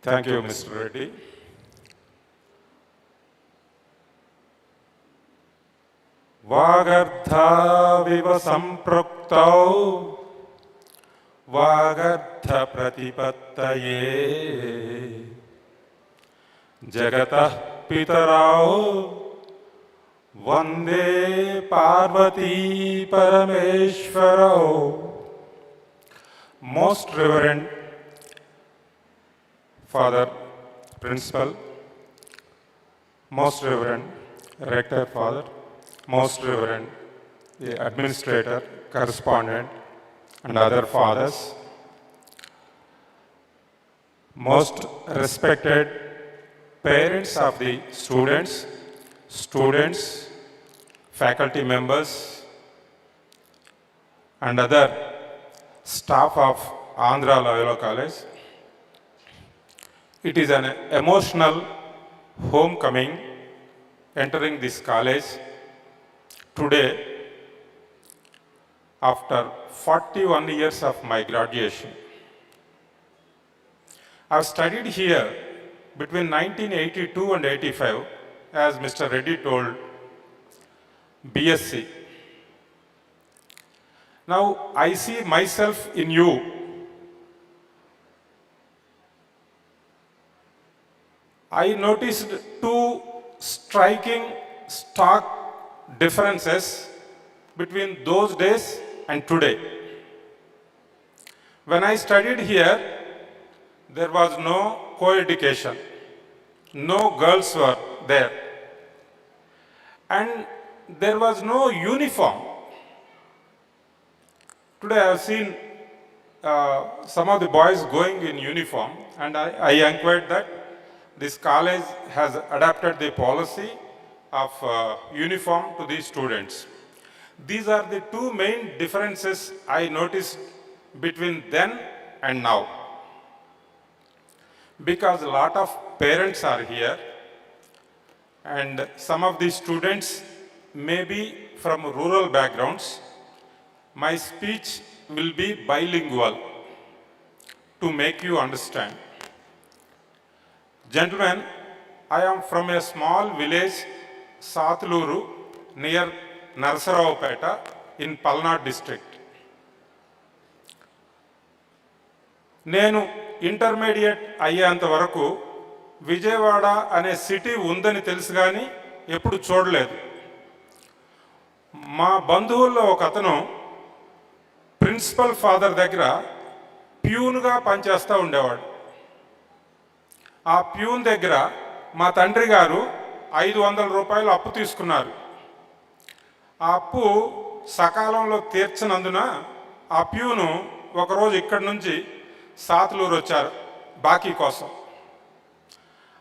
Thank you, Mr. Reddy. वागर्थाविव संपृक्तौ वागर्थ प्रतिपत्तये जगतः पितरौ वंदे Parvati परमेश्वरौ. Most Reverend Father Principal, Most Reverend Rector Father, Most Reverend the Administrator, Correspondent, and other fathers, most respected parents of the students, faculty members, and other staff of Andhra Loyola College. It is an emotional homecoming entering this college today after 41 years of my graduation. I have studied here between 1982 and 85, as Mr. Reddy told, BSc. Now I see myself in you. I noticed two striking, stark differences between those days and today. When I studied here, there was no co-education. No girls were there. And there was no uniform. Today I have seen some of the boys going in uniform, and I inquired that this college has adapted the policy of uniform to the students. These are the two main differences I noticed between then and now. Because a lot of parents are here and some of the students may be from rural backgrounds, my speech will be bilingual to make you understand. Gentlemen, I am from a small village, Satluru, near Narsaraopeta in Palnad district. నేను intermediate అయ్యేంత వరకు విజయవాడ అనే city ఉందని తెలుసు కానీ ఎప్పుడు చూడలేదు. మా బంధువుల్లో ఒక అతను ప్రిన్సిపల్ ఫాదర్ దగ్గర ప్యూన్గా పనిచేస్తూ ఉండేవాడు. ఆ ప్యూన్ దగ్గర మా తండ్రి గారు 500 రూపాయలు అప్పు తీసుకున్నారు. ఆ అప్పు సకాలంలో తీర్చనందున ఆ ప్యూను ఒకరోజు ఇక్కడి నుంచి సాతులూరు వచ్చారు బాకీ కోసం.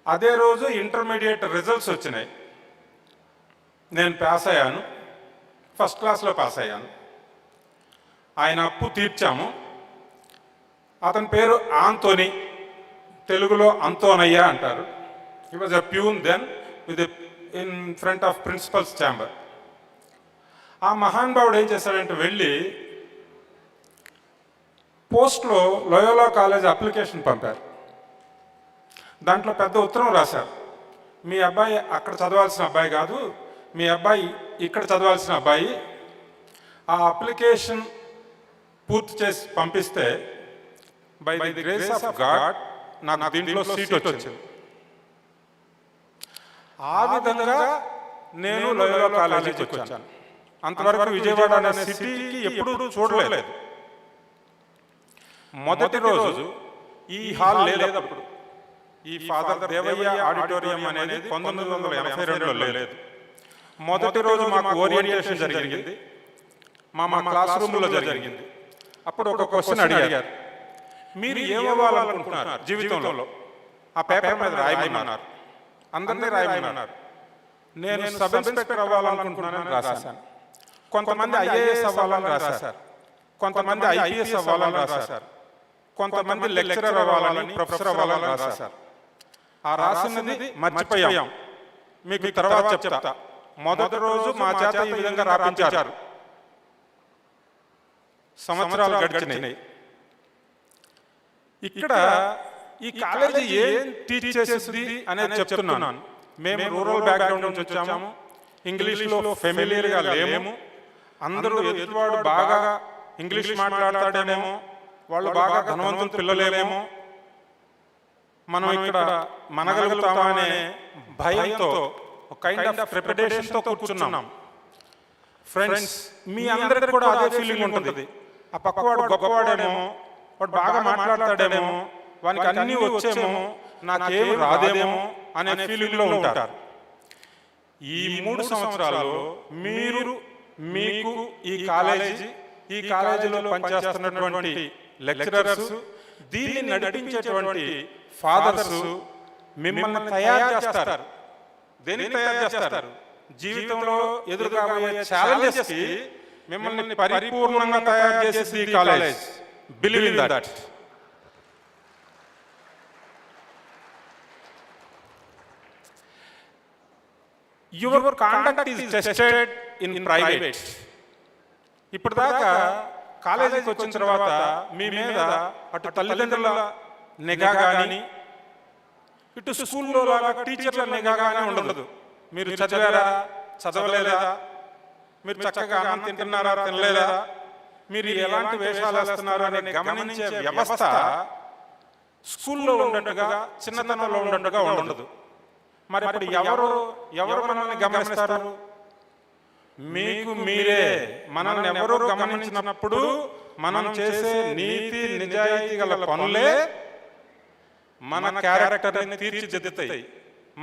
అదే రోజు ఇంటర్మీడియట్ రిజల్ట్స్ వచ్చినాయి. నేను పాస్ అయ్యాను, ఫస్ట్ క్లాస్లో పాస్ అయ్యాను. ఆయన అప్పు తీర్చాము. అతని పేరు ఆంతోని, తెలుగులో అంతోనయ్య అంటారు. He was a peon then with in front of principal's chamber. ఆ మహానుభావుడు ఏం చేశాడంటే వెళ్ళి పోస్ట్లో లోయోలా కాలేజ్ అప్లికేషన్ పంపారు. దాంట్లో పెద్ద ఉత్తరం రాశారు, మీ అబ్బాయి అక్కడ చదవాల్సిన అబ్బాయి కాదు, మీ అబ్బాయి ఇక్కడ చదవాల్సిన అబ్బాయి. ఆ అప్లికేషన్ పూర్తి చేసి పంపిస్తే by the grace of God నాకు దీంట్లో సీట్ వచ్చింది. ఆ విధంగా నేను లోయోలా కాలేజీకి వచ్చాను. అంతవరకు విజయవాడ అనే సిటీకి ఎప్పుడూ చూడలేదు. మొదటి రోజు ఈ హాల్ లేదు. అప్పుడు ఈ ఫాదర్ దేవయ్య ఆడిటోరియం అనేది 1982లో లేదు. మొదటి రోజు మాకు ఓరియంటేషన్ జరిగింది, మా క్లాస్ రూమ్లో జరిగింది. అప్పుడు ఒక క్వశ్చన్ అడిగారు, మీరు ఏమవ్వాలనుకుంటున్నారు జీవితంలో? ఆ పేపర్ మీద రాయమన్నారు, అందరినీ రాయమన్నారు. నేను సబ్ ఇన్స్పెక్టర్ అవ్వాలనుకుంటున్నానని రాశాను. కొంతమంది ఐఏఎస్ అవ్వాలని రాశారు, కొంతమంది ఐపీఎస్ అవ్వాలని రాశారు, కొంతమంది లెక్చరర్ అవ్వాలని, ప్రొఫెసర్ అవ్వాలని రాశారు. ఆ రాసినది మర్చిపోయాం, మీకు తర్వాత చెప్తా. మొదటి రోజు మా చేత ఈ విధంగా రాపించారు. సంవత్సరాలు గడిచినాయి. ఇక్కడ ఈ కాలేజీ ఏం టీచ్ చేస్తుంది అనేది చెప్తున్నాను. మేము రూరల్ బ్యాక్గ్రౌండ్ నుంచి వచ్చాము, ఇంగ్లీష్లో ఫెమిలియర్గా లేము. అందరూ ఎదుటివాడు బాగా ఇంగ్లీష్ మాట్లాడతాడేమో, వాళ్ళు బాగా ధనవంతుల పిల్లలేమో, మనం ఇక్కడ మనగలుగుతామనే భయంతో కైండ్ ఆఫ్ ప్రిపరేషన్తో కూర్చున్నాం. ఫ్రెండ్స్, మీ అందరికి కూడా అదే ఫీలింగ్ ఉంటుంది. ఆ పక్కవాడు గొప్పవాడేమో, వాడు బాగా మాట్లాడతాడేమో, వానికి అన్నీ వచ్చేమో, నాకేం రాదేమో అనే ఫీలింగ్లో ఉంటారు. ఈ 3 సంవత్సరాల్లో మీకు ఈ కాలేజీలో పనిచేస్తున్నటువంటి లెక్చరర్స్, దీన్ని నడిపించేటువంటి ఫాదర్స్ మిమ్మల్ని తయారు చేస్తారు. దేనికి తయారు చేస్తారు? జీవితంలో ఎదురుకాబోయే ఛాలెంజెస్కి మిమ్మల్ని పరిపూర్ణంగా తయారు చేసేది ఈ college. Believe in that. Your conduct is tested in private. ఇప్పటిదాకా కాలేజీకి వచ్చిన తర్వాత మీ మీద అటు తల్లిదండ్రుల నిఘా కానీ, ఇటు స్కూల్లో లాగా టీచర్ల నిఘా కానీ ఉండదు. మీరు చదివారా, చదవలేదా, మీరు చక్కగా అన్నం తింటున్నారా, తినలేదా, మీరు ఎలాంటి వేషాలు వేస్తున్నారు అనే గమనించే వ్యవస్థ స్కూల్లో ఉన్నట్టుగా, చిన్నతనంలో ఉన్నట్టుగా ఉండదు. మరి అప్పుడు ఎవరు మనల్ని గమనిస్తారు? మీకు మీరే. మనల్ని ఎవరో గమనించినప్పుడు మనం చేసే నీతి నిజాయితీ గల పనులే మన క్యారెక్టర్ని తీర్చిదిద్దుతాయి,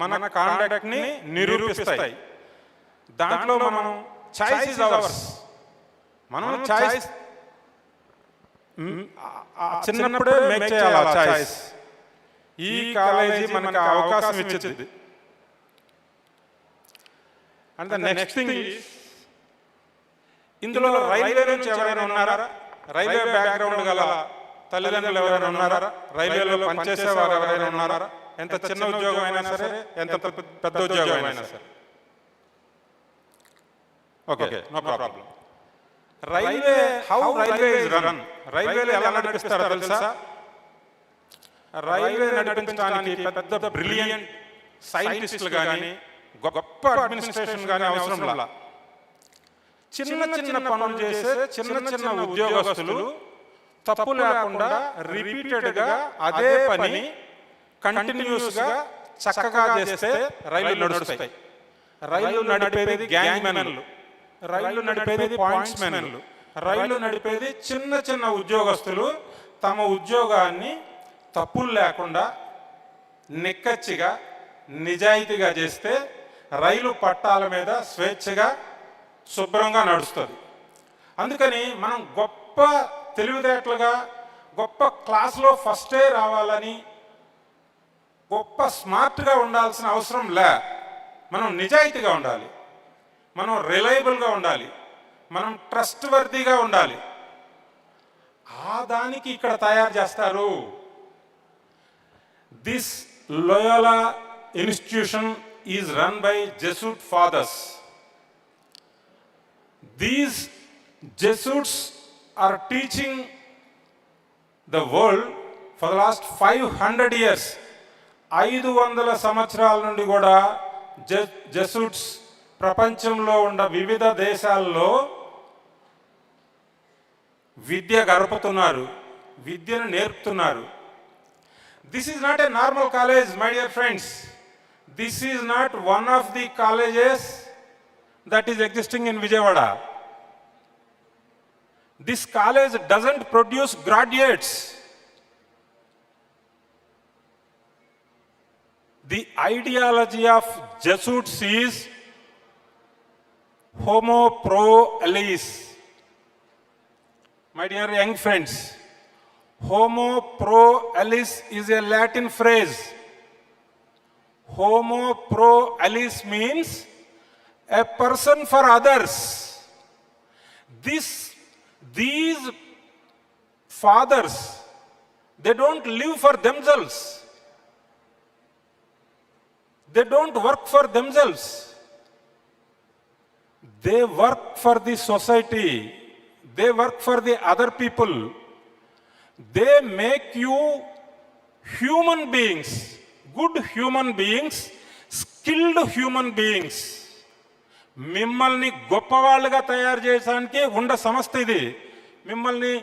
మన కాండక్ట్ని నిరూపిస్తాయి. దాంట్లో మనం చాయిస్ ఇస్ అవర్స్. మనం చాయిస్ చిన్నప్పుడే మేక్ చేయాలి. చాయిస్ ఈ కాలేజీ మనకు అవకాశం ఇచ్చింది. And the next thing is, ఇందులో రైల్వే నుంచి ఎవరైనా ఉన్నారా? రైల్వే బ్యాక్గ్రౌండ్ గల తల్లిదండ్రులు ఎవరైనా ఉన్నారా? రైల్వేలో పనిచేసేవారు ఎవరైనా ఉన్నారా? ఎంత చిన్న ఉద్యోగం అయినా సరే, ఎంత పెద్ద ఉద్యోగం అయినా సరే. Okay, no problem. How railway is run? రైల్వేలు ఎలా నడిపిస్తారో తెలుసా? రైల్వే నడిపించడానికి పెద్ద బ్రిలియంట్ సైంటిస్టులు కానీ, గొప్ప అడ్మినిస్ట్రేషన్ కానీ అవసరం లేదు. చిన్న పనులు చేసే చిన్న ఉద్యోగస్తులు తప్పు లేకుండా రిపీటెడ్గా అదే పని కంటిన్యూస్గా చక్కగా చేస్తే రైళ్లు నడుస్తాయి. రైళ్లు నడిపేది గ్యాంగ్ మెన్లు, రైళ్లు నడిపేది పాయింట్స్ మెన్లు, రైళ్లు నడిపేది చిన్న ఉద్యోగస్తులు. తమ ఉద్యోగాన్ని తప్పులు లేకుండా నిక్కచ్చిగా నిజాయితీగా చేస్తే రైలు పట్టాల మీద స్వేచ్ఛగా శుభ్రంగా నడుస్తుంది. అందుకని మనం గొప్ప తెలివితేటలుగా, గొప్ప క్లాస్లో ఫస్టే రావాలని, గొప్ప స్మార్ట్గా ఉండాల్సిన అవసరం లే. మనం నిజాయితీగా ఉండాలి, మనం రిలయబుల్గా ఉండాలి, మనం ట్రస్ట్ వర్తీగా ఉండాలి. ఆ దానికి ఇక్కడ తయారు చేస్తారు. This Loyola institution is run by Jesuit fathers. These Jesuits are teaching the world for the last 500 years. 500 సంవత్సరాల నుండి కూడా జెసూట్స్ ప్రపంచంలో ఉన్న వివిధ దేశాల్లో విద్య గడుపుతున్నారు, విద్యను నేర్పుతున్నారు. This is not a normal college, my dear friends. This is not one of the colleges that is existing in Vijayawada. This college doesn't produce graduates. The ideology of Jesuits is homo pro ellis. My dear young friends, homo pro ellis is a Latin phrase. Homo pro ellis means a person for others. These fathers, they don't live for themselves. They don't work for themselves. They work for the society. They work for the other people. They make you human beings, good human beings, skilled human beings, మిమ్మల్ని గొప్పవాళ్ళుగా తయారు చేయడానికి ఉండ సంస్థ ఇది. మిమ్మల్ని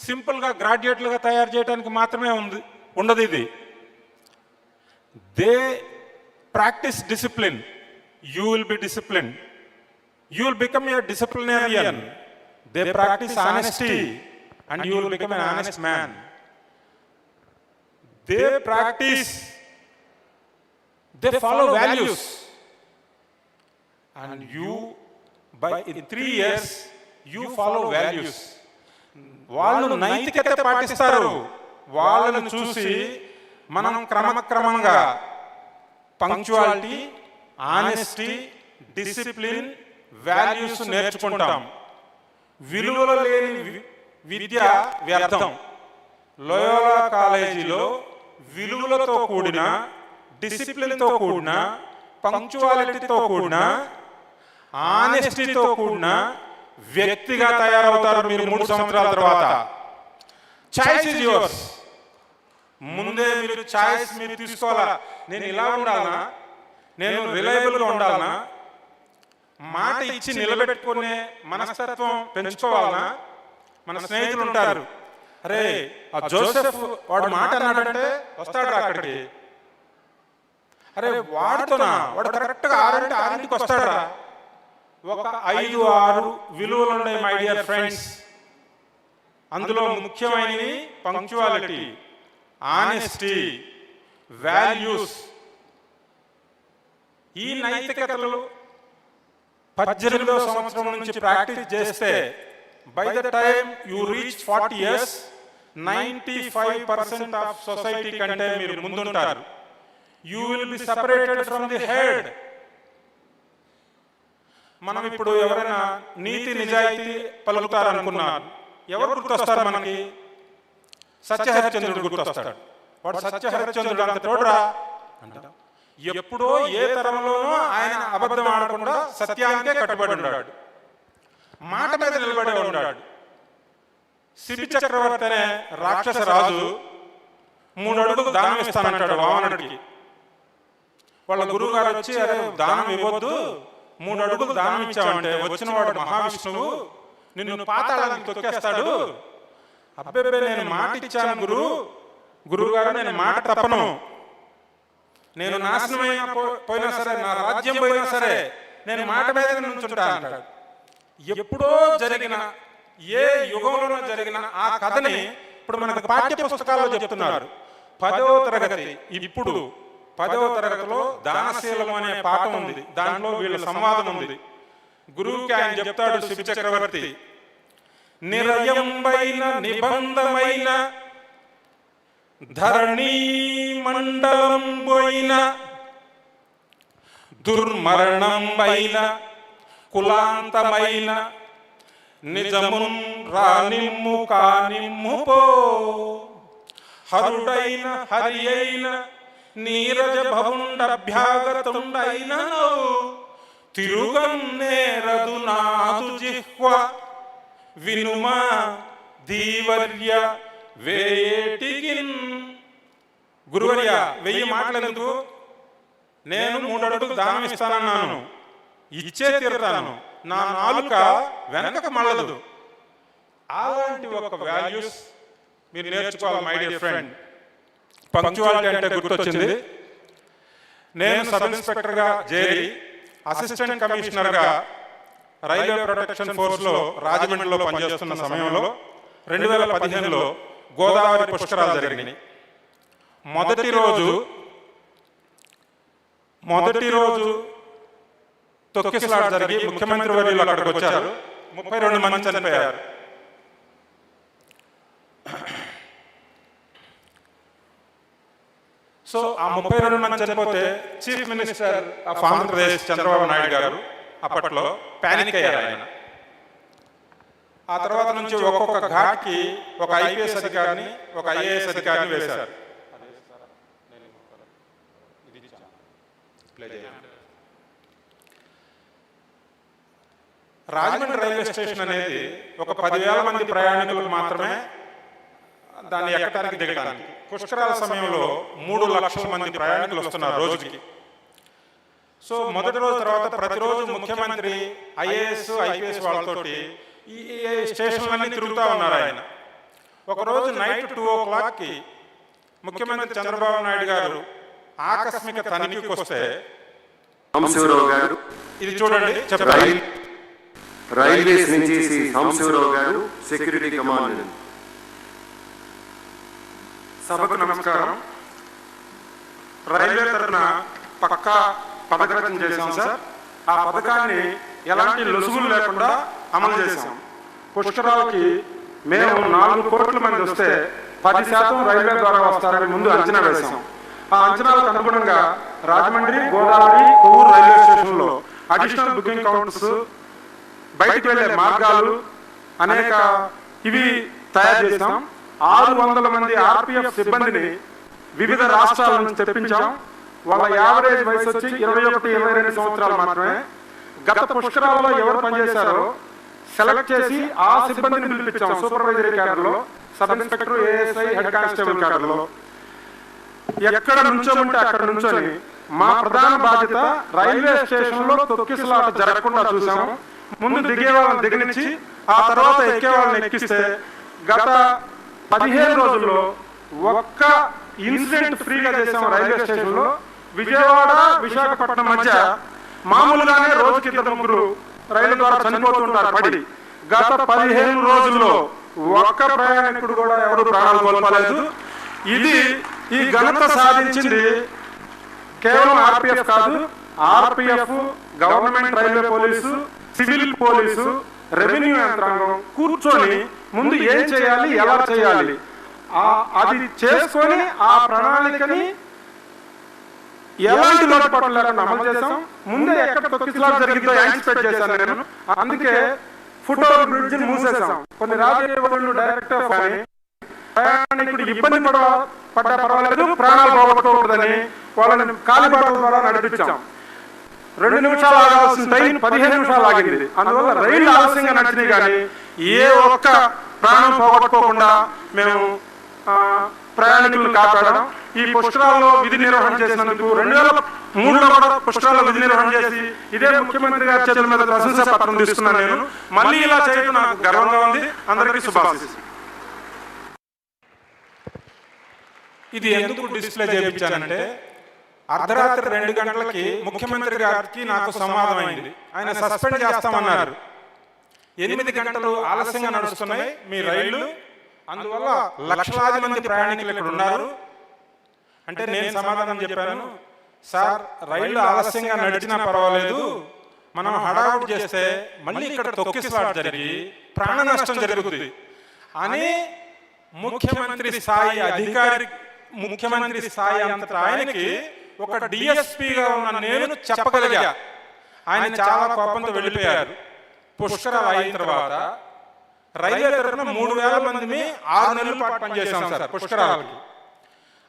సింపుల్గా గ్రాడ్యుయేట్లుగా తయారు చేయడానికి మాత్రమే ఉండదు ఇది. They practice discipline, you will be discipline, you will become a disciplinarian. They practice honesty and you will become an honest man. They practice, they follow values, and you in 3 years you follow values. వాళ్ళు నైతికత పాటిస్తారు. వాళ్ళని చూసి మనం క్రమక్రమంగా punctuality, honesty, discipline, values నేర్చుకుంటాం. విలువలు లేని విద్య వ్యర్థం. లోయోలా కాలేజీలో విలువలతో కూడిన, డిసిప్లిన్తో కూడిన, పంక్చువాలిటీతో కూడిన, ఆనెస్టీతో కూడిన వ్యక్తిగా తయారవుతారు మీరు 3 సంవత్సరాల తర్వాత. Choice is yours. ముందే మీరు చాయిస్ మీరు తీసుకోవాలా. నేను ఇలా ఉండాలనా, నేను రిలయబుల్గా ఉండాలనా, మాట ఇచ్చి నిలబెట్టుకునే మనస్తత్వం పెంచుకోవాలనా. మన స్నేహితులు ఉంటారు, అరే ఆ జోసెఫ్ వాడు మాట అన్నాడంటే వస్తాడు అక్కడికి, అరే వాడుతున్నా వాడు కరెక్ట్గా 6 అంటే 6కి వస్తాడా. ఒక 5-6 విలువలు ఉన్నాయి మై డియర్ ఫ్రెండ్స్. అందులో ముఖ్యమైనవి పంక్చువాలిటీ, ఆనెస్టీ, వాల్యూస్. ఈ నైతికతలు 18వ సంవత్సరం నుంచి ప్రాక్టీస్ చేస్తే by the time you reach 40 years 95% of society కంటే మీరు ముందుంటారు. You will be separated from the head. మనం ఇప్పుడు ఎవరైనా నీతి నిజాయితీ పలుకుతారనుకున్నారు, ఎవరు గుర్తొస్తారు మనకి? సత్యహరిశ్చంద్రుడు గుర్తొస్తాడు. వాడు సత్యహరిశ్చంద్రుడు అంత తోడురా అంట. ఎప్పుడో ఏ తరంలోనూ ఆయన అబద్ధం ఆడకుండా సత్యానికే కట్టుబడి ఉన్నాడు, మాట మీద నిలబడే ఉన్నాడు. శిబి చక్రవర్తి అనే రాక్షస రాజు 3 అడుగులు దానం ఇస్తానంటాడు వామనుడికి. వాళ్ళ గురువు గారు వచ్చి, అరే దానం ఇవ్వద్దు, 3 అడుగులు దానం ఇచ్చావంటే వచ్చిన వాడు మహావిష్ణువు, నిన్ను పాతాళానికి తొక్కేస్తాడు. అబ్బెబ్బే నేను మాట ఇచ్చాను గురువు గారు, నేను మాట తప్పను, నేను నాశనమైన పోయినా సరే, నా రాజ్యం పోయినా సరే నేను మాట మీద నుంచుంటా అంటాడు. ఎప్పుడో జరిగిన, ఏ యుగంలో జరిగిన ఆ కథని ఇప్పుడు మనకు పాఠ్య పుస్తకాల్లో చెప్తున్నారు. 10వ తరగతి, ఇప్పుడు 10వ తరగతిలో దానశీలం అనే పాఠం ఉంది. దాంట్లో వీళ్ళ సంవాదం ఉంది. గురువుకి ఆయన చెప్తాడు శిబి చక్రవర్తి, నిరయంబైన నిబంధమైన ధరణీ మండలం పోయిన దుర్మరణంబైన కులాంతమైన నిజమున్ రానిమ్ము కానిమ్ము పో, హరుడైన హరి అయిన నీరజ భవుండభ్యాగతుండైన తిరుగన్నేరదు నాదు జిహ్వ వినుమా దీవర్య వేటికిన్. గురువర్య 1000 మాటలెందుకు, నేను 3 అడుగులు దానం ఇస్తానన్నాను, ఇచ్చే తీరుతాను, నా నాలుక వెనకకు మళ్ళదు. అలాంటి ఒక వాల్యూస్ మీరు నేర్చుకోవాలి మై డియర్ ఫ్రెండ్. పంక్చువాలిటీ అంటే గుర్తొచ్చింది. నేను సబ్ ఇన్స్పెక్టర్గా చేరి అసిస్టెంట్ కమిషనర్గా రైల్వే ప్రొటెక్షన్ ఫోర్స్లో రాజమండ్రిలో పనిచేస్తున్న సమయంలో 2015లో గోదావరి పుష్కరాలు జరిగినాయి. మొదటి రోజు తొక్కిసలాట జరిగి ముఖ్యమంత్రి వర్యులు అక్కడికి వచ్చారు. 32 మంది చనిపోయారు. సో ఆ 32 మంది చనిపోతే chief minister of Andhra Pradesh Chandrababu Naidu గారు అప్పట్లో ప్యానిక్ అయ్యారు ఆయన. ఆ తర్వాత నుంచి ఒక్కొక్క ఘాట్కి ఒక ఐపీఎస్ అధికారిని, ఒక ఐఏఎస్ అధికారిని వేశారు. రాజమండ్రి రైల్వే స్టేషన్ అనేది ఒక 10,000 మంది ప్రయాణికులు మాత్రమే దాన్ని ఎక్కడానికి దిగడానికి. పుష్కరాల సమయంలో 3 లక్షల మంది ప్రయాణికులు వస్తున్నారు రోజుకి. సో మొదటి రోజు తర్వాత ప్రతిరోజు ముఖ్యమంత్రి ఐఏఎస్ ఐపీఎస్ వాళ్ళతోటి ఈ స్టేషన్లన్నీ తిరుగుతూ ఉన్నారు ఆయన. ఒకరోజు నైట్ 2 o'clock ముఖ్యమంత్రి చంద్రబాబు నాయుడు గారు ఆకస్మిక తనిఖీకి వస్తే, ఇది చూడండి చెప్పండి. రైల్వేస్ నుంచి శ్రీ సాంబశివరావు గారు, సెక్యూరిటీ కమాండెంట్. సభకు నమస్కారం. రైల్వే తరఫున పక్కా పథకం చేశాం సార్. ఆ పథకాన్ని ఎలాంటి లొసుగులు లేకుండా అమలు చేశాం. పుష్కరాలకి మేము 4 కోట్ల మంది వస్తే 10% రైల్వే ద్వారా వస్తారని ముందు అంచనా వేశాం. ఆ అంచనాలకు అనుగుణంగా రాజమండ్రి, గోదావరి, కొవ్వూరు రైల్వే స్టేషన్లో అడిషనల్ బుకింగ్ కౌంటర్స్, బయటికి వెళ్లే మార్గాలు అనేక ఇవి తయారు చేశాం. 600 మంది ఆర్పిఎఫ్ సిబ్బందిని వివిధ రాష్ట్రాల నుంచి తెప్పించాం. వాళ్ళ యావరేజ్ వయసు వచ్చి 21-22 సంవత్సరాలు మాత్రమే. గత పుష్కరాలలో ఎవరు పనిచేశారో సెలెక్ట్ చేసి ఆ సిబ్బందిని పిలిపించాం. సూపర్వైజరీ క్యాడర్లో, sub inspector, ASI, head constable క్యాడర్లో. ఎక్కడ నుంచోమంటే అక్కడ నుంచొని మా ప్రధాన బాధ్యత రైల్వే స్టేషన్ లో తొక్కిసలాట జరగకుండా చూసాము. ముందు దిగే వాళ్ళని దిగనిచ్చి ఆ తర్వాత ఎక్కే వాళ్ళని ఎక్కిస్తే గత 15 రోజుల్లో ఒక్క ఇన్సిడెంట్ ఫ్రీగా చేసాం. రైల్వే స్టేషన్ లో విజయవాడ, విశాఖపట్నం మధ్య మామూలుగానే రోజుకి 2-3 రైలు ద్వారా చనిపోతుంటారు పడి. గత 15 రోజుల్లో ఒక్క ప్రయాణికుడు కూడా ఎవరు ప్రాణాలు కోల్పోలేదు. ఇది ఈ ఘనత సాధించింది కేవలం ఆర్పిఎఫ్ కాదు, RPF, government railway police, civil police, revenue యంత్రాంగం కూర్చొని ముందు ఏం చేయాలి, ఎలా చేయాలి అది చేసుకొని ఆ ప్రణాళికని ఎలాంటి లోటుపాట్లు లేకుండా అమలు చేశాం. ముందే ఎక్కడ తొక్కిసలాట జరిగిందో యాంటిసిపేట్ చేశాను నేను. అందుకే ఫుట్ ఓవర్ బ్రిడ్జ్ మూసేశాం. కొన్ని రాజకీయ డైరెక్టర్ కానీ ప్రయాణికుడు ఇబ్బంది పడ్డా పర్వాలేదు, ప్రాణాలు పోగొట్టుకోకూడదని వాళ్ళని కాలిబాటల ద్వారా నడిపించాం. 2 నిమిషాలు ఆగాల్సిన ట్రైన్ 15 నిమిషాలు ఆగింది. అందువల్ల రైళ్లు ఆలస్యంగా నడిచినాయి కానీ ఏ ఒక్క ప్రాణం పోగొట్టుకోకుండా మేము ప్రయాణికులను కాపాడడం. ఈ పుష్కరాల్లో విధి నిర్వహణ చేసినందుకు 2003లో కూడా పుష్కరాల్లో విధి నిర్వహణ చేసి ఇదే ముఖ్యమంత్రి గారి చేతుల మీద ప్రశంసా పత్రం తీసుకున్నాను నేను. మళ్ళీ ఇలా చేయడం నాకు గర్వంగా ఉంది. అందరికీ శుభాశీస్సులు. ఇది ఎందుకు డిస్ప్లే చేయించానంటే, అర్ధరాత్రి 2 గంటలకి ముఖ్యమంత్రి గారికి నాకు సంవాదం అయింది. ఆయన సస్పెండ్ చేస్తామన్నారు. 8 గంటలు ఆలస్యంగా నడుస్తున్నాయి మీ రైళ్లు, అందువల్ల లక్షలాది మంది ప్రయాణికులు ఇక్కడ ఉన్నారు అంటే నేను సమాధానం చెప్పాను, సార్ రైళ్లు ఆలస్యంగా నడిచినా పర్వాలేదు, మనం హడావుడి చేస్తే మళ్ళీ ఇక్కడ తొక్కిసలాట జరిగి ప్రాణ నష్టం జరుగుతుంది అని ముఖ్యమంత్రి స్థాయి అధికారి, ముఖ్యమంత్రి స్థాయి అంతటా ఆయనకి ఒక డిఎస్పీగా ఉన్న నేను చెప్పగలిగా. ఆయన చాలా కోపంతో వెళ్ళిపోయారు. పుష్కరాలు అయిన తర్వాత రైల్వే తరఫున 3000 మందిని 6 నెలల పాటు పనిచేశాం సార్ పుష్కరాలకి.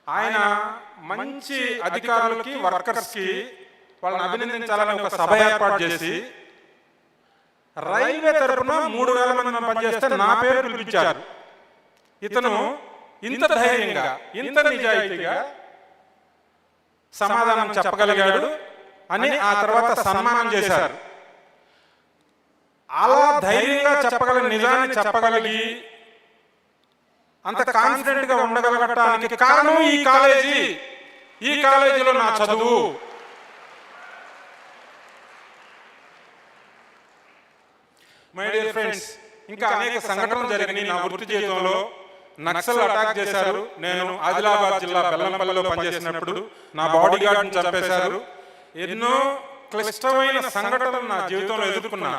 ఆయన మంచి అధికారులకి, వర్కర్స్కి వాళ్ళని అభినందించాలని ఒక సభ ఏర్పాటు చేసి రైల్వే తరఫున 3000 మంది పనిచేస్తే నా పేరు పిలిపించారు. ఇతను ఇంత ధైర్యంగా, ఇంత నిజాయితీగా సమాధానం చెప్పగలిగాడు అని ఆ తర్వాత సన్మానం చేశారు. అలా ధైర్యంగా చెప్పగలిగి, నిజాన్ని చెప్పగలిగి అంత కాన్ఫిడెంట్ గా ఉండగలగటానికి కారణం ఈ కాలేజీలో నా చదువు. మై డియర్ ఫ్రెండ్స్, ఇంకా అనేక సంఘటనలు జరిగినాయి నా వృత్తి జీవితంలో. నక్సల్ అటాక్ చేశారు. నేను ఆదిలాబాద్ జిల్లా బెల్లంపల్లిలో పనిచేసినప్పుడు నా బాడీ గార్డ్ని చంపేశారు. ఎన్నో క్లిష్టమైన సంఘటనలు నా జీవితంలో ఎదుర్కొన్నా.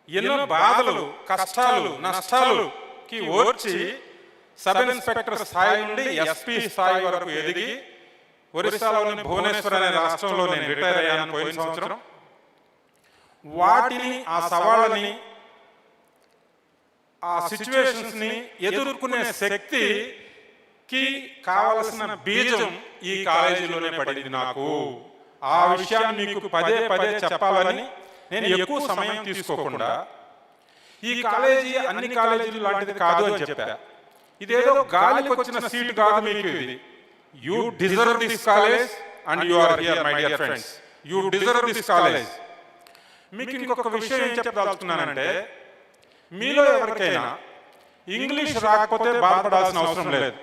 ఎన్నో బాధలు, కష్టాలు, నష్టాలుకి ఓర్చి సబ్ ఇన్స్పెక్టర్ స్థాయి నుండి ఎస్పీ స్థాయి వరకు ఎదిగి ఒరిస్సాలోని భువనేశ్వర్ అనే రాష్ట్రంలో నేను రిటైర్ అయ్యాను పోయిన సంవత్సరం. వాటిని, ఆ సవాళ్ళని, ఆ సిచ్యువేషన్స్ ని ఎదుర్కొనే శక్తికి కావలసిన బీజం ఈ కాలేజీలోనే పడింది నాకు. ఆ విషయాన్ని మీకు పదే పదే చెప్పాలని నేను ఎక్కువ సమయం తీసుకోకుండా, ఈ కాలేజీ అన్ని కాలేజీలు లాంటిది కాదు అని చెప్పా. ఇదేదో గాలికి వచ్చిన సీట్ కాదు మీకు ఇది. You deserve this college and you are here my dear friends. You deserve this college. మీకు ఇంకొక విషయం ఏం చెప్పదలుచుకున్నానంటే, మీలో ఎవరికైనా ఇంగ్లీష్ రాకపోతే బాధపడాల్సిన అవసరం లేదు.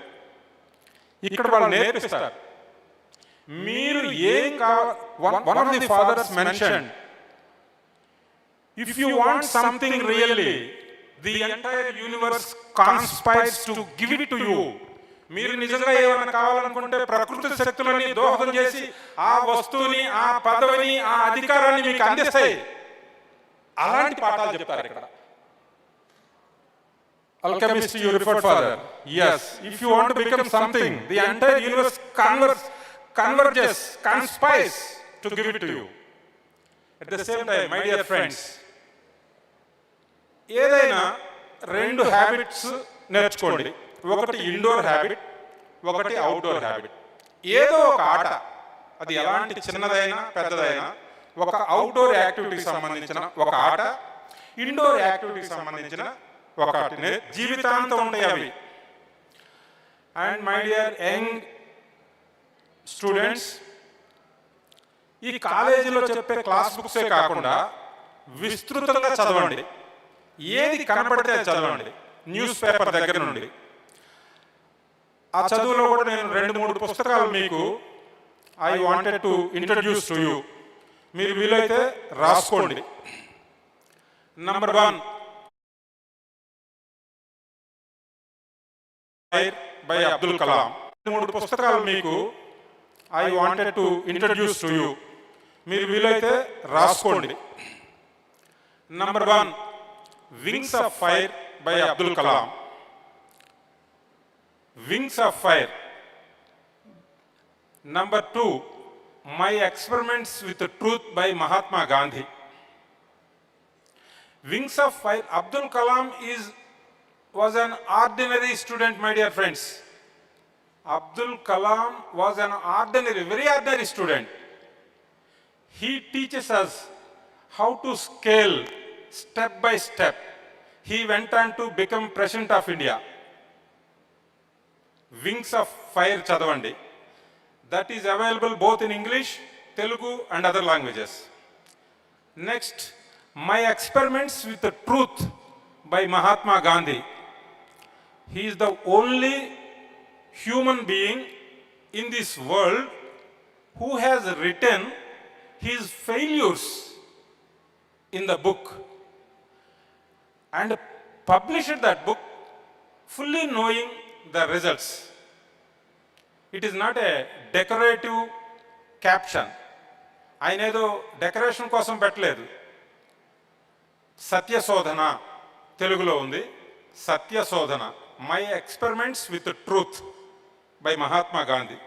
ఇక్కడ వాళ్ళు నేర్పిస్తారు. మీరు ఏం one of the fathers mention, if you want something really the entire universe conspires to give it to you. మీరు నిజంగా ఏమైనా కావాలనుకుంటే ప్రకృతి శక్తులని దోహదం చేసి ఆ వస్తువుని, ఆ పదవిని, ఆ అధికారాన్ని మీకు అందిస్తాయి. అలాంటి పాఠాలు చెప్తారు ఇక్కడ. Alchemist you referred, Father. Yes, if you want to become something, the entire universe converges, conspires to give it to you. At the same time, my dear friends, ఏదైనా రెండు హ్యాబిట్స్ నేర్చుకోండి. ఒకటి ఇండోర్ హ్యాబిట్, ఒకటి outdoor habit. ఏదో ఒక ఆట, అది ఎలాంటి చిన్నదైనా పెద్దదైనా, ఒక అవుట్డోర్ యాక్టివిటీకి సంబంధించిన ఒక ఆట, ఇండోర్ యాక్టివిటీకి సంబంధించిన ఒక ఆటనే జీవితాంతం ఉంటాయి అవి. And my dear young students, ఈ కాలేజీలో చెప్పే క్లాస్ బుక్సే కాకుండా విస్తృతంగా చదవండి. ఏది కనపడితే చదవండి, న్యూస్ పేపర్ దగ్గర నుండి. ఆ చదువులో కూడా నేను 2-3 పుస్తకాలు మీకు I wanted to introduce to you. మీరు వీలైతే రాసుకోండి. Number 1, by Abdul Kalam. 3 పుస్తకాలు మీకు I wanted to introduce to you. మీరు వీలైతే రాసుకోండి. Number 1, wings of fire by Abdul Kalam. Wings of fire. Number 2, my experiments with truth by Mahatma Gandhi. Wings of fire. Abdul Kalam was an ordinary student, my dear friends. Abdul Kalam was an ordinary, very ordinary student. He teaches us how to scale step by step. He went on to become President of India. Wings of Fire chadavandi. That is available both in English, Telugu and other languages. Next, My Experiments with the Truth by Mahatma Gandhi. He is the only human being in this world who has written his failures in the book and published that book fully knowing the results. It is not a decorative caption. ఆయన ఏదో decoration కోసం పెట్టలేదు. సత్యశోధన తెలుగులో ఉంది. Satyashodhana, my experiments with truth by Mahatma Gandhi.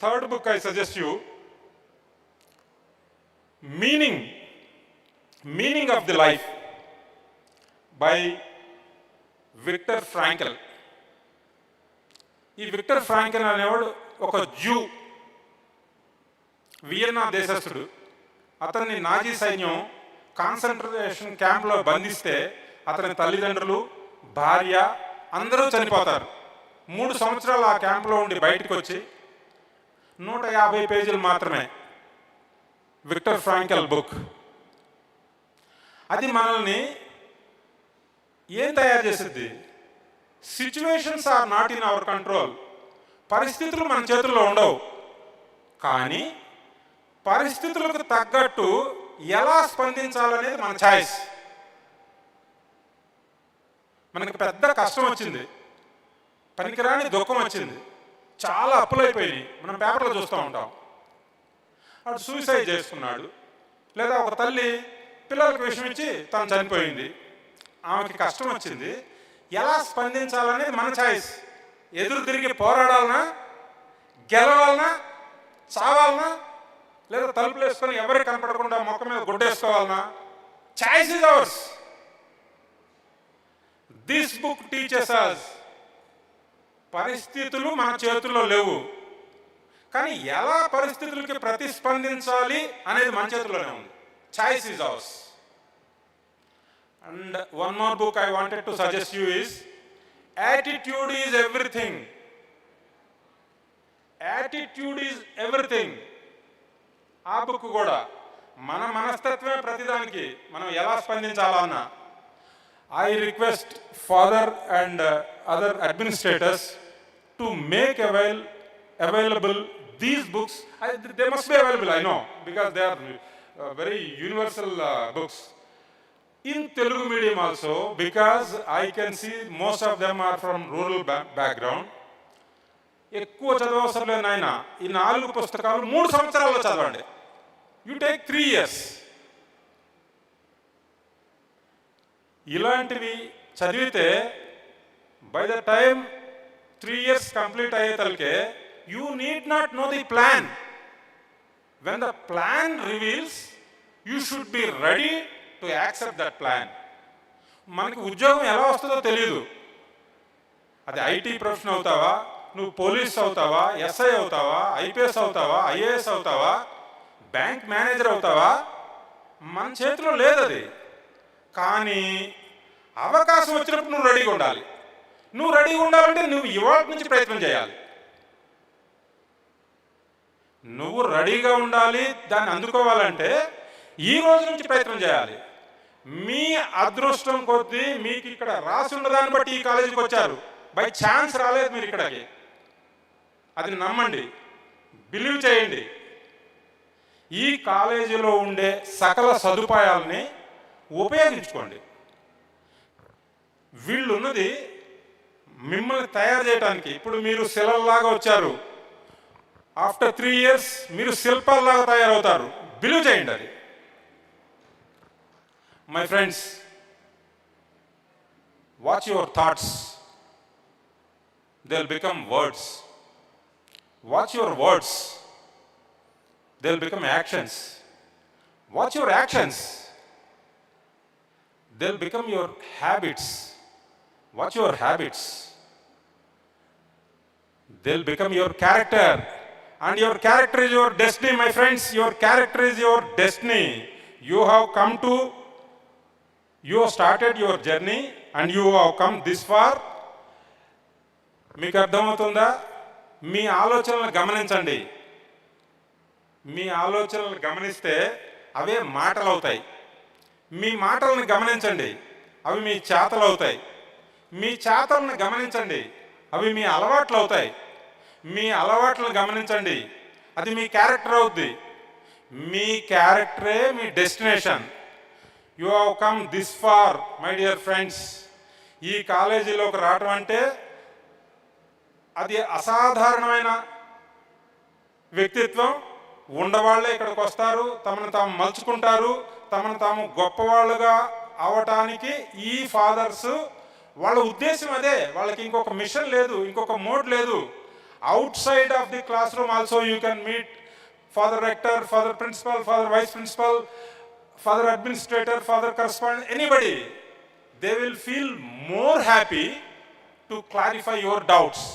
Third book I suggest you, meaning of the life by Viktor Frankl. ఈ Viktor Frankl అనేవాడు ఒక zoo, Vienna దేశస్థుడు. అతన్ని నాజీ సైన్యం కాన్సంట్రేషన్ క్యాంప్లో బంధిస్తే అతని తల్లిదండ్రులు, భార్య అందరూ చనిపోతారు. 3 సంవత్సరాలు ఆ క్యాంప్లో ఉండి బయటకు వచ్చి 150 పేజీలు మాత్రమే విక్టర్ ఫ్రాంకెల్ బుక్. అది మనల్ని ఏం తయారు చేసింది? Situations are not in our control. పరిస్థితులు మన చేతుల్లో ఉండవు, కానీ పరిస్థితులకు తగ్గట్టు ఎలా స్పందించాలనేది మన ఛాయిస్. మనకి పెద్ద కష్టం వచ్చింది, పనికిరాని దుఃఖం వచ్చింది, చాలా అప్పులైపోయినాయి, మనం పేపర్లో చూస్తూ ఉంటాం. వాడు సూసైడ్ చేసుకున్నాడు, లేదా ఒక తల్లి పిల్లలకు విషయం ఇచ్చి తను చనిపోయింది, ఆమెకి కష్టం వచ్చింది. ఎలా స్పందించాలనేది మన ఛాయిస్. ఎదురు తిరిగి పోరాడాలనా, గెలవాలనా, చావాలనా, లేదా తలుపులు వేసుకొని ఎవరికి కనపడకుండా మొక్క మీద గుడ్డేసుకోవాలనా? Choice is ours. This book teachers us పరిస్థితులు మన చేతుల్లో లేవు, కానీ ఎలా పరిస్థితులకి ప్రతిస్పందించాలి అనేది మన చేతుల్లోనే ఉంది. Choice is hours. And one more book I wanted to suggest you is attitude is everything. Attitude is everything. ఆ బుక్ కూడా మన మనస్తత్వమే ప్రతిదానికి మనం ఎలా స్పందించాలన్నా. I request father and other administrators to make available these books. They must be available, I know, because they are very universal books. In Telugu medium also, because I can see most of them are from rural background. ఎక్కువ చదవవసరం లేదు నాయన, ఈ 4 పుస్తకాలు 3 సంవత్సరాల్లో చదవండి. You take 3 years. ఇలాంటివి చదివితే by the time 3 years complete అయ్యేతలకే you need not know the plan. When the plan reveals you should be ready to accept that plan. మనకి ఉద్యోగం ఎలా వస్తుందో తెలియదు. అది ఐటీ ప్రొఫెషన్ అవుతావా, నువ్వు పోలీస్ అవుతావా, ఎస్ఐ అవుతావా, ఐపీఎస్ అవుతావా, ఐఏఎస్ అవుతావా, బ్యాంక్ మేనేజర్ అవుతావా, మన చేతిలో లేదు అది. కానీ అవకాశం వచ్చినప్పుడు నువ్వు రెడీగా ఉండాలి. నువ్వు రెడీగా ఉండాలంటే నువ్వు ఇవాళ నుంచి ప్రయత్నం చేయాలి. నువ్వు రెడీగా ఉండాలి. దాన్ని అందుకోవాలంటే ఈ రోజు నుంచి ప్రయత్నం చేయాలి. మీ అదృష్టం కొద్దీ మీకు ఇక్కడ రాసి ఉన్న దాన్ని బట్టి ఈ కాలేజీకి వచ్చారు. బై ఛాన్స్ రాలేదు మీరు ఇక్కడికి. అది నమ్మండి, బిలీవ్ చేయండి. ఈ కాలేజీలో ఉండే సకల సదుపాయాలని ఉపయోగించుకోండి. వీళ్ళు ఉన్నది మిమ్మల్ని తయారు చేయడానికి. ఇప్పుడు మీరు శిలల్లాగా వచ్చారు, ఆఫ్టర్ 3 years మీరు శిల్పాల్లాగా తయారవుతారు. బిలీవ్ చేయండి అది. My friends, watch your thoughts, they will become words. Watch your words, they will become actions. Watch your actions, they'll become your habits. Watch your habits. They'll become your character. And your character is your destiny, my friends. Your character is your destiny. You have started your journey and you have come this far. మీకు అర్థమవుతుందా? మీ ఆలోచనలు గమనించండి. మీ ఆలోచనలు గమనిస్తే అవే మాటలు అవుతాయి. మీ మాటలను గమనించండి, అవి మీ చేతలు అవుతాయి. మీ చేతలను గమనించండి, అవి మీ అలవాట్లు అవుతాయి. మీ అలవాట్లను గమనించండి, అది మీ క్యారెక్టర్ అవుద్ది. మీ క్యారెక్టరే మీ destination. You have come this far my dear friends. ఈ కాలేజీలోకి రావటం అంటే అది అసాధారణమైన వ్యక్తిత్వం ఉండవాళ్లే ఇక్కడికి వస్తారు, తమను తాము మలుచుకుంటారు, తమను తాము గొప్పవాళ్ళుగా అవటానికి. ఈ ఫాదర్స్ వాళ్ళ ఉద్దేశం అదే. వాళ్ళకి ఇంకొక మిషన్ లేదు, ఇంకొక మోడ్ లేదు. Outside of the classroom also you can meet father rector, father principal, father vice principal, father administrator, father correspondent, anybody. They will feel more happy to clarify your doubts.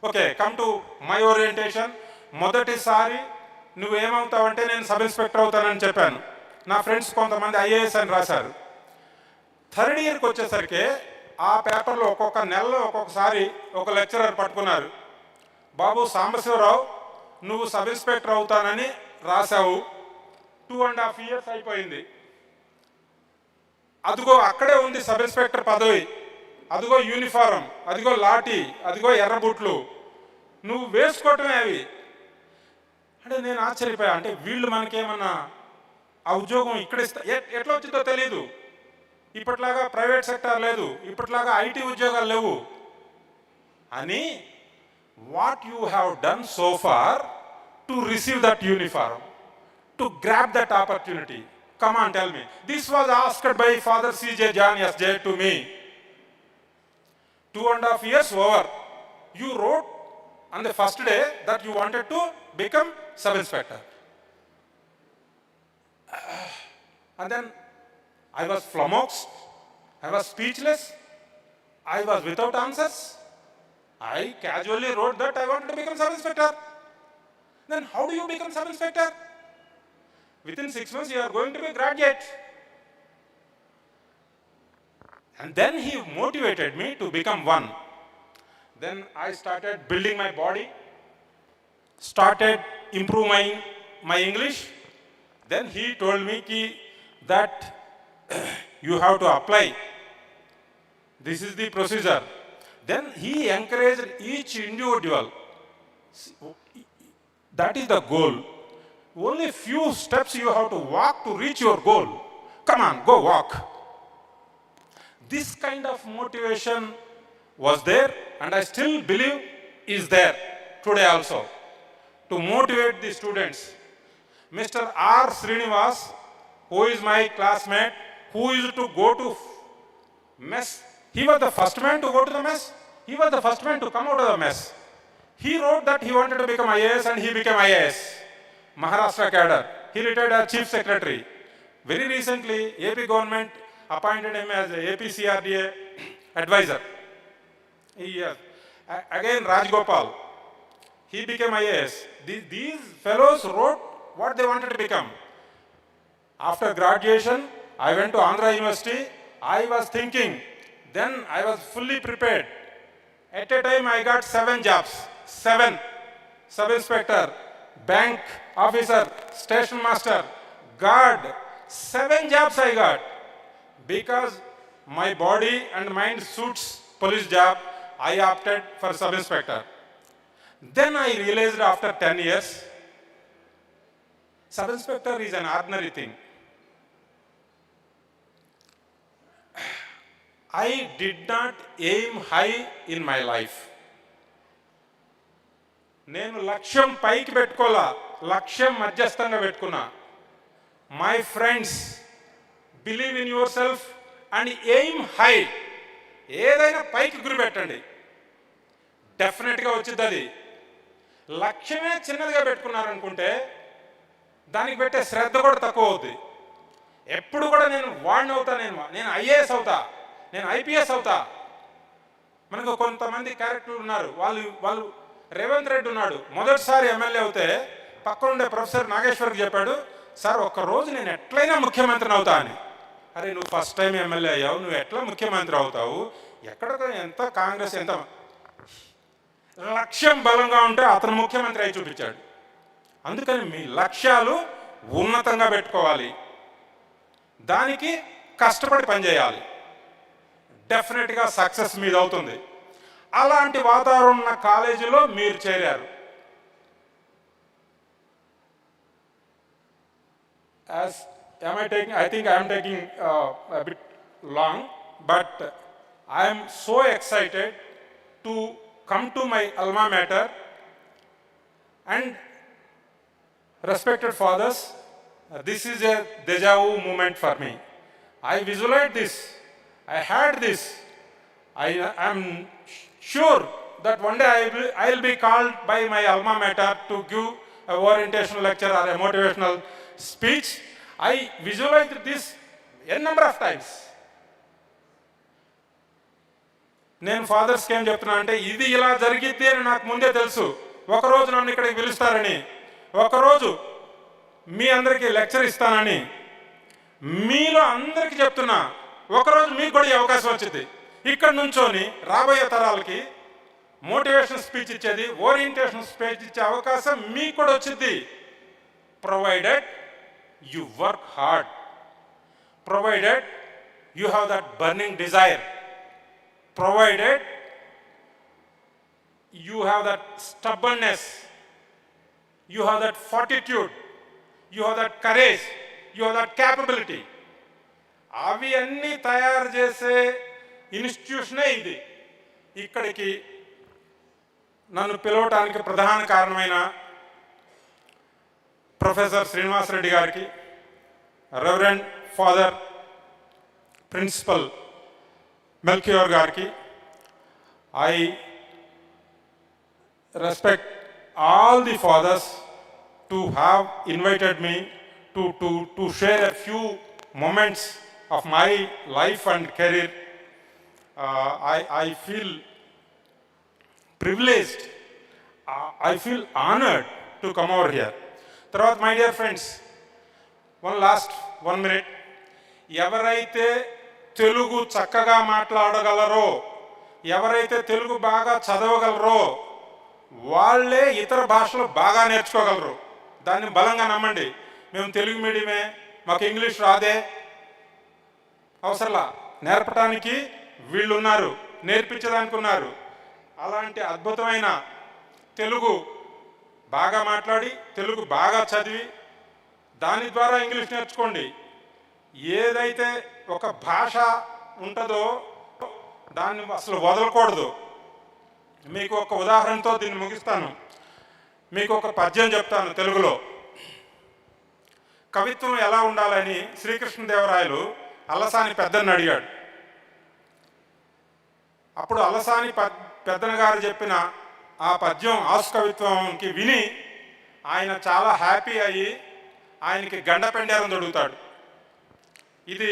Okay, come to my orientation. మొదటిసారి నువ్వేమవుతావంటే నేను sub inspector అవుతానని చెప్పాను. నా friends కొంతమంది IAS అని రాశారు. 3rd yearకి వచ్చేసరికి ఆ పేపర్లో ఒక్కొక్క నెలలో ఒక్కొక్కసారి ఒక లెక్చరర్ పట్టుకున్నారు. బాబు సాంబశివరావు, నువ్వు సబ్ ఇన్స్పెక్టర్ అవుతానని రాశావు. 2.5 years అయిపోయింది. అదిగో అక్కడే ఉంది సబ్ ఇన్స్పెక్టర్ పదవి, అదిగో యూనిఫారం, అదిగో లాఠీ, అదిగో ఎర్రబుట్లు, నువ్వు వేసుకోవటమే అవి. అంటే నేను ఆశ్చర్యపోయా. అంటే వీళ్ళు మనకేమన్నా ఆ ఉద్యోగం ఇక్కడ ఎట్లా వచ్చిందో తెలీదు. ఇప్పట్లాగా ప్రైవేట్ సెక్టార్ లేదు, ఇప్పట్లాగా ఐటీ ఉద్యోగాలు లేవు అని. What you have done so far to receive that uniform, to grab that opportunity? Come on, tell me. This was asked by father C.J. John S.J. To me. 2.5 years over. You wrote on the first day that you wanted to become sub-inspector. And then I was flummoxed, I was speechless, I was without answers. I casually wrote that I wanted to become sub-inspector. Then how do you become sub-inspector? Within 6 months you are going to be graduate. And then he motivated me to become one. Then I started building my body, started improving my English. Then he told me that you have to apply. This is the procedure. Then he encouraged each individual. That is the goal. Only few steps you have to walk to reach your goal. Come on, go walk. This kind of motivation was there, and I still believe is there today also, to motivate the students. Mr. R. Srinivas, who is my classmate, who used to go to mess, he was the first man to go to the mess. He was the first man to come out of the mess. He wrote that he wanted to become IAS, and he became IAS. Maharashtra cadre. He retired as Chief Secretary. Very recently, AP government appointed him as APCRDA advisor. Yes. Again, Rajgopal. He became IAS. These fellows wrote what they wanted to become. After graduation, I went to Andhra University. I was thinking, then I was fully prepared. At a time, I got 7 jobs. 7. Sub-inspector, bank officer, station master, guard. 7 jobs I got. Because my body and mind suits police job, I opted for sub-inspector. Then I realized after 10 years, sub-inspector is an ordinary thing. I did not aim high in my life. నేను లక్ష్యం పైకి పెట్టుకోలా, లక్ష్యం మధ్యస్థంగా పెట్టుకున్నా. My friends, believe in your self and aim high. ఏదైనా పైకి గురి పెట్టండి, డెఫినెట్గా వచ్చింది. అది లక్ష్యమే చిన్నదిగా పెట్టుకున్నారనుకుంటే దానికి పెట్టే శ్రద్ధ కూడా తక్కువ అవుతుంది. ఎప్పుడు కూడా నేను వాడిని అవుతా, నేను ఐఏఎస్ అవుతా, నేను ఐపీఎస్ అవుతా. మనకు కొంతమంది క్యారెక్టర్లు ఉన్నారు. వాళ్ళు రేవంత్ రెడ్డి ఉన్నాడు, మొదటిసారి ఎమ్మెల్యే అవుతే పక్కన ఉండే ప్రొఫెసర్ నాగేశ్వర్కి చెప్పాడు, సార్ ఒక్కరోజు నేను ఎట్లయినా ముఖ్యమంత్రిని అవుతా అని. అరే నువ్వు ఫస్ట్ టైం ఎమ్మెల్యే అయ్యావు, నువ్వు ఎట్లా ముఖ్యమంత్రి అవుతావు? ఎక్కడ ఎంత కాంగ్రెస్ ఎంత లక్ష్యం బలంగా ఉంటే అతను ముఖ్యమంత్రి అయి చూపించాడు. అందుకని మీ లక్ష్యాలు ఉన్నతంగా పెట్టుకోవాలి, దానికి కష్టపడి పనిచేయాలి. డెఫినెట్గా సక్సెస్ మీద అవుతుంది. అలాంటి వాతావరణం ఉన్న కాలేజీలో మీరు చేరారు. I think I am taking a bit long, but I am so excited to come to my alma mater. And respected fathers, this is a deja vu moment for me. I visualized this, I had this. I am sure that one day I will be called by my alma mater to give a orientational lecture or a motivational speech. I visualized this a number of times. నేను ఫాదర్స్కి ఏం చెప్తున్నా అంటే, ఇది ఇలా జరిగిద్ది అని నాకు ముందే తెలుసు. ఒకరోజు నన్ను ఇక్కడికి పిలుస్తారని, ఒకరోజు మీ అందరికీ లెక్చర్ ఇస్తానని, మీలో అందరికీ చెప్తున్నా, ఒకరోజు మీకు కూడా ఈ అవకాశం వచ్చింది. ఇక్కడ నుంచోని రాబోయే తరాలకి మోటివేషన్ స్పీచ్ ఇచ్చేది, ఓరియంటేషన్ స్పీచ్ ఇచ్చే అవకాశం మీకు కూడా వచ్చింది. Provided you work hard, provided you have that burning desire, provided you have that stubbornness, you have that fortitude, you have that courage, you have that capability. అవి అన్నీ తయారు చేసే ఇన్స్టిట్యూషనే ఇది. ఇక్కడికి నన్ను పిలవటానికి ప్రధాన కారణమైన ప్రొఫెసర్ శ్రీనివాస్ రెడ్డి గారికి, రెవరెండ్ ఫాదర్ ప్రిన్సిపల్ మెల్కియోర్ గారికి, I respect all the fathers to have invited me to share a few moments of my life and career. I feel privileged, I feel honored to come over here. తర్వాత my dear friends, one minute, ఎవరైతే తెలుగు చక్కగా మాట్లాడగలరో, ఎవరైతే తెలుగు బాగా చదవగలరో వాళ్ళే ఇతర భాషలు బాగా నేర్చుకోగలరు. దాన్ని బలంగా నమ్మండి. మేము తెలుగు మీడియమే, మాకు ఇంగ్లీష్ రాదే, అవసరంలా. నేర్పడానికి వీళ్ళు ఉన్నారు, నేర్పించడానికి ఉన్నారు. అలాంటి అద్భుతమైన తెలుగు బాగా మాట్లాడి, తెలుగు బాగా చదివి, దాని ద్వారా ఇంగ్లీష్ నేర్చుకోండి. ఏదైతే ఒక భాష ఉంటుందో దాన్ని అసలు వదలకూడదు. మీకు ఒక ఉదాహరణతో దీన్ని ముగిస్తాను. మీకు ఒక పద్యం చెప్తాను తెలుగులో. కవిత్వం ఎలా ఉండాలని శ్రీకృష్ణదేవరాయలు అల్లసాని పెద్దన్న అడిగాడు. అప్పుడు అల్లసాని పెద్దన గారు చెప్పిన ఆ పద్యం ఆసు కవిత్వంకి విని ఆయన చాలా హ్యాపీ అయ్యి ఆయనకి గండపెండారం దొరుకుతాడు. ఇది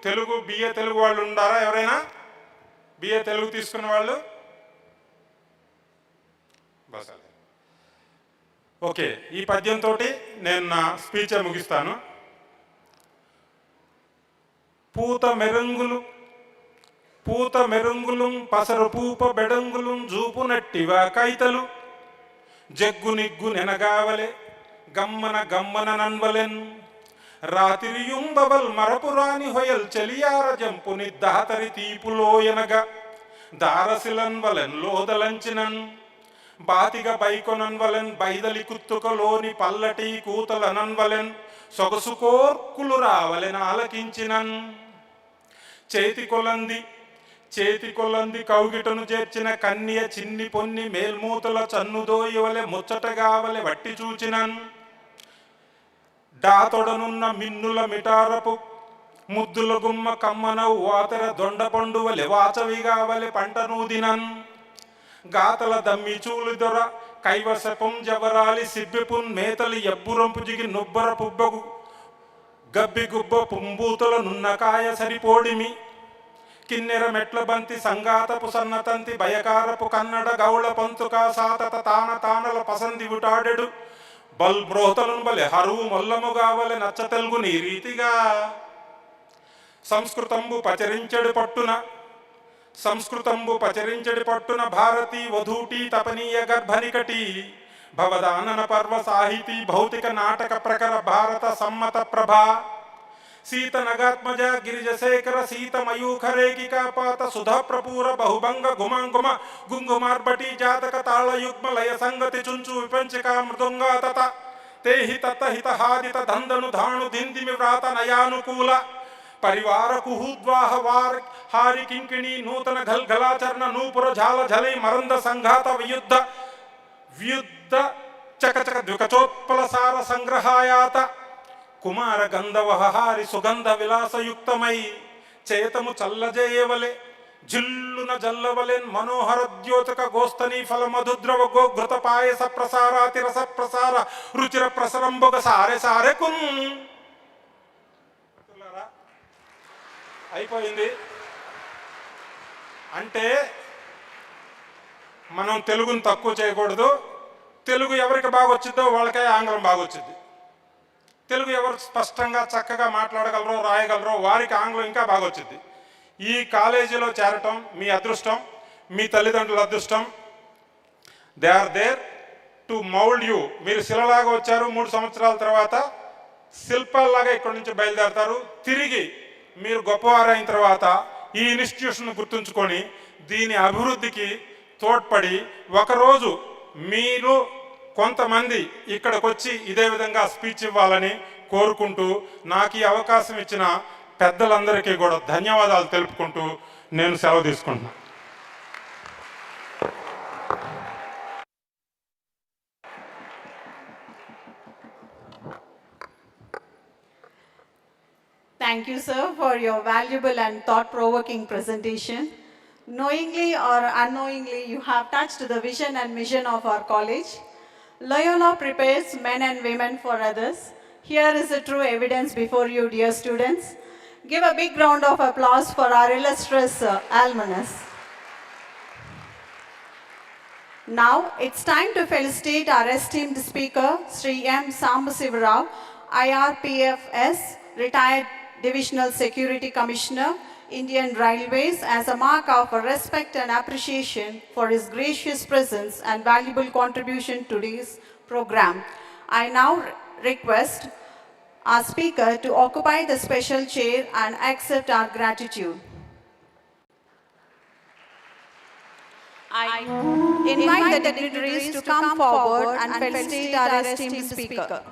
తెలుగు బిఏ తెలుగు వాళ్ళు ఉండారా? ఎవరైనా బిఏ తెలుగు తీసుకున్న వాళ్ళు? బస్ అదే. ఓకే, ఈ పద్యంతో నేను నా స్పీచ్ ముగిస్తాను. పూత మెరుంగులు పసరు పూప బెడంగులు జూపునట్టివా కైతలు జగ్గు నిగ్గు నెనగావలే గమ్మన నన్వలెన్ రాతిరియుంబవల్ మరపురాని హొయల్ చెలియార జంపుని దాతరి తీపులోయనగా దారసిలన్వలెన్ లోదలంచినన్ బాతిగ బైకొనన్వలెన్ బైదలి కుత్తుకలోని పల్లటి కూతలనన్వలెన్ సొగసు కోర్కులు రావలెన్ ఆలకించినన్ చేతి కొలంది కౌగిటను చేర్చిన కన్య చిన్ని పొన్ని మేల్మూతల చన్నుదోయవలె ముచ్చటగావలె వట్టి చూచినన్ డాతొడనున్న మిన్నుల మిటారపు ముద్దుల గుమ్మ కమ్మనవు వాతర దొండ పండువలె వాచవిగావలె పంట నూదినన్ గాతల దమ్మి చూలు దొర కైవసపం జవరాలి సిబ్బిపున్ మేతలి ఎబ్బురంపు జిగి నుబ్బర పుబ్బగు గబ్బి గుబ్బ పుంబూతల నున్నకాయ సరిపోడిమి కిన్నెర మెట్ల బంతి సంగాతపు సన్నతంతి భయకారపు కన్నడ గౌళ పంతుక సాతత తానల పసంది ఉటాడెడు బల్ బ్రోతలను బలె హరువు మొల్లముగావలె నచ్చ తెలుగు నీ రీతిగా సంస్కృతంబు పచరించడి పట్టున భారతీ వధూటి తపనీయ గర్భనికటి భవదానన పర్వ సాహితీ భౌతిక నాటక ప్రకర భారత సమ్మత ప్రభా సీత నగాత్మజ గిరిజశేఖర సీత మయూఖరేకికాపాత సుధా ప్రపూర బహుభంగ గుమాంగుమ గుంగుమార్బటి జాతక తాళయుగ్మ లయ సంగతి చుంచు విపంచిక మృదంగా తత తేహి తత హిత హాదిత దందను ధాణు దిందిమి వ్రాత నయానుకూల పరివార కుహూద్వాహ వార్ హారి కింకిణి నూతన గల్గలాచరణ నూపుర ఝాల ఝలై మరంద సంఘాత వ్యుద్ధ చకచక ద్వికచోత్పల సార సంగ్రహాయాత కుమార గంధవహారి సుగంధ విలాసయుక్తమై చేతము చల్లజేయవలె జిల్లున జల్లవలెన్ మనోహర ద్యోతక గోస్తని ఫల మధుద్రవ గోఘృత పాయస ప్రసారాతి రస ప్రసార రుచిర ప్రసరంబొగ సారె కున్. అయిపోయింది. అంటే మనం తెలుగుని తక్కువ చేయకూడదు. తెలుగు ఎవరికి బాగా వచ్చిందో వాళ్ళకే ఆంగ్లం బాగా వచ్చింది. తెలుగు ఎవరు స్పష్టంగా చక్కగా మాట్లాడగలరో రాయగలరో వారికి ఆంగ్లం ఇంకా బాగా వచ్చింది. ఈ కాలేజీలో చేరటం మీ అదృష్టం, మీ తల్లిదండ్రుల అదృష్టం. They are there to mould you. మీరు శిలలాగా వచ్చారు, 3 సంవత్సరాల తర్వాత శిల్పాల్లాగా ఇక్కడి నుంచి బయలుదేరతారు. తిరిగి మీరు గొప్పవారైన తర్వాత ఈ ఇన్స్టిట్యూషన్ గుర్తుంచుకొని దీని అభివృద్ధికి తోడ్పడి ఒకరోజు మీరు కొంతమంది ఇక్కడికి వచ్చి ఇదే విధంగా స్పీచ్ ఇవ్వాలని కోరుకుంటూ నాకు ఈ అవకాశం ఇచ్చిన పెద్దలందరికీ కూడా ధన్యవాదాలు తెలుపుకుంటూ నేను సెలవు తీసుకుంటున్నాను. Thank you, sir, for your valuable and thought-provoking presentation. Knowingly or unknowingly, you have touched the vision and mission of our college. Loyola prepares men and women for others. Here is the true evidence before you, dear students. Give a big round of applause for our illustrious alumnus. Now, it's time to felicitate our esteemed speaker, Sri M. Sambasivarao, IRPFS, retired Divisional Security Commissioner, Indian Railways, as a mark of respect and appreciation for his gracious presence and valuable contribution to today's program. I now request our speaker to occupy the special chair and accept our gratitude. I invite the dignitaries to come forward and felicitate our esteemed speaker.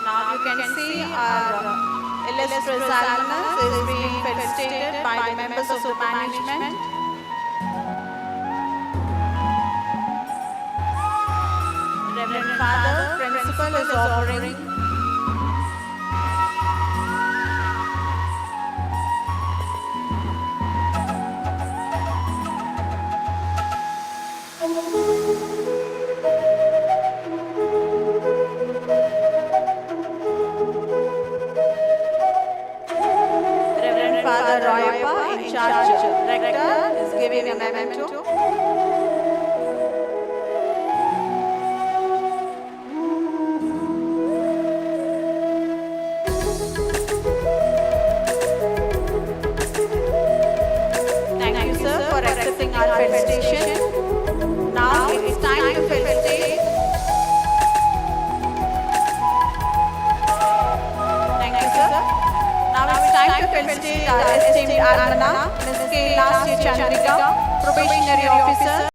Now you can see our illustrious alumnus is being felicitated by the members of the management. Reverend Father, Principal is offering Reverend Father Royappa, in charge rector, is giving a memento. Thank you, sir, for accepting our felicitation. Now it's time to felicitate. Thank you, sir. Now it's time to felicitate our esteemed alumna, Ms. K. Lasya Chandrika, probationary officer.